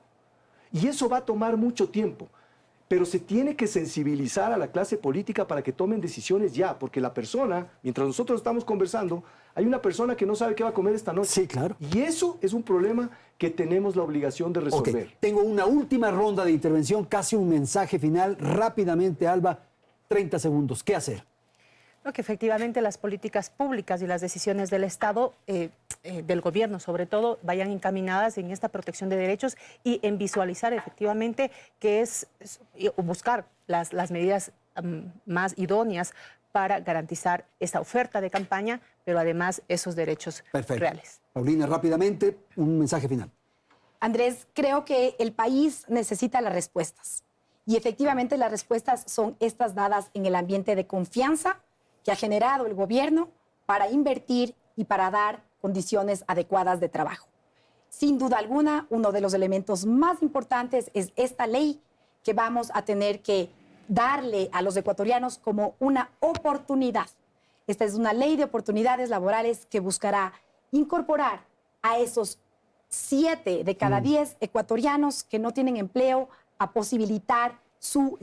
[SPEAKER 9] Y eso va a tomar mucho tiempo. Pero se tiene que sensibilizar a la clase política para que tomen decisiones ya, porque la persona, mientras nosotros estamos conversando, hay una persona que no sabe qué va a comer esta noche.
[SPEAKER 1] Sí, claro.
[SPEAKER 9] Y eso es un problema que tenemos la obligación de resolver.
[SPEAKER 1] Okay. Tengo una última ronda de intervención, casi un mensaje final. Rápidamente, Alba, 30 segundos. ¿Qué hacer?
[SPEAKER 8] No, que efectivamente las políticas públicas y las decisiones del Estado, del gobierno sobre todo, vayan encaminadas en esta protección de derechos y en visualizar efectivamente que es buscar las medidas más idóneas para garantizar esta oferta de campaña, pero además esos derechos reales.
[SPEAKER 1] Paulina, rápidamente, un mensaje final.
[SPEAKER 6] Andrés, creo que el país necesita las respuestas y efectivamente las respuestas son estas dadas en el ambiente de confianza que ha generado el gobierno para invertir y para dar condiciones adecuadas de trabajo. Sin duda alguna, uno de los elementos más importantes es esta ley que vamos a tener que darle a los ecuatorianos como una oportunidad. Esta es una ley de oportunidades laborales que buscará incorporar a esos 7 de cada 10 ecuatorianos que no tienen empleo a posibilitar su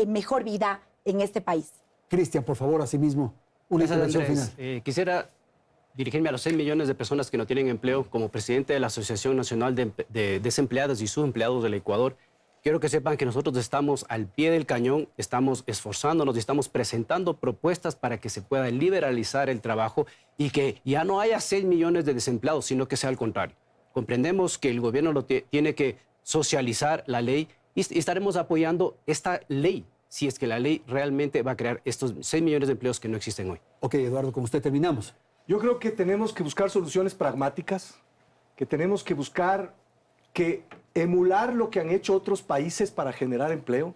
[SPEAKER 6] mejor vida en este país.
[SPEAKER 1] Cristian, por favor, asimismo, una intervención final.
[SPEAKER 7] Quisiera dirigirme a los 6 millones de personas que no tienen empleo. Como presidente de la Asociación Nacional de Desempleados y Subempleados del Ecuador, quiero que sepan que nosotros estamos al pie del cañón, estamos esforzándonos y estamos presentando propuestas para que se pueda liberalizar el trabajo y que ya no haya 6 millones de desempleados, sino que sea al contrario. Comprendemos que el gobierno tiene que socializar la ley y estaremos apoyando esta ley, si es que la ley realmente va a crear estos 6 millones de empleos que no existen hoy.
[SPEAKER 1] Ok, Eduardo, con usted terminamos.
[SPEAKER 9] Yo creo que tenemos que buscar soluciones pragmáticas, que tenemos que buscar emular lo que han hecho otros países para generar empleo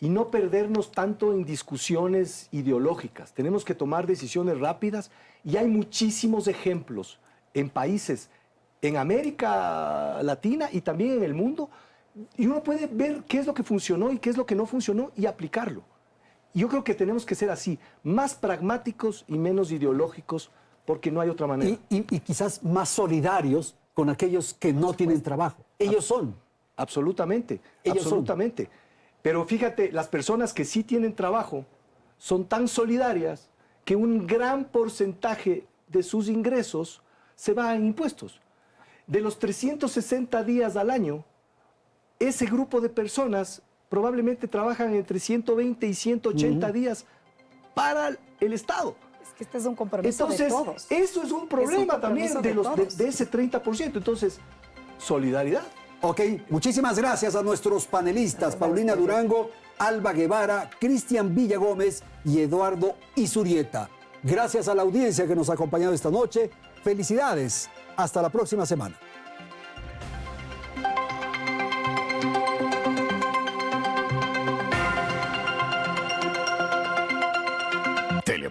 [SPEAKER 9] y no perdernos tanto en discusiones ideológicas. Tenemos que tomar decisiones rápidas y hay muchísimos ejemplos en países en América Latina y también en el mundo, y uno puede ver qué es lo que funcionó y qué es lo que no funcionó y aplicarlo. Y yo creo que tenemos que ser así, más pragmáticos y menos ideológicos, porque no hay otra manera.
[SPEAKER 1] Y quizás más solidarios con aquellos que no tienen trabajo. Ellos son.
[SPEAKER 9] Absolutamente,
[SPEAKER 1] Ellos
[SPEAKER 9] absolutamente.
[SPEAKER 1] son.
[SPEAKER 9] Pero fíjate, las personas que sí tienen trabajo son tan solidarias que un gran porcentaje de sus ingresos se va en impuestos. De los 360 días al año, ese grupo de personas probablemente trabajan entre 120 y 180 días para el Estado.
[SPEAKER 6] Es que este es un compromiso de todos.
[SPEAKER 9] Entonces, eso es un problema también de ese 30%. Entonces, solidaridad.
[SPEAKER 1] Ok, muchísimas gracias a nuestros panelistas, Paulina Durango, Alba Guevara, Cristian Villagómez y Eduardo Izurieta. Gracias a la audiencia que nos ha acompañado esta noche. Felicidades. Hasta la próxima semana.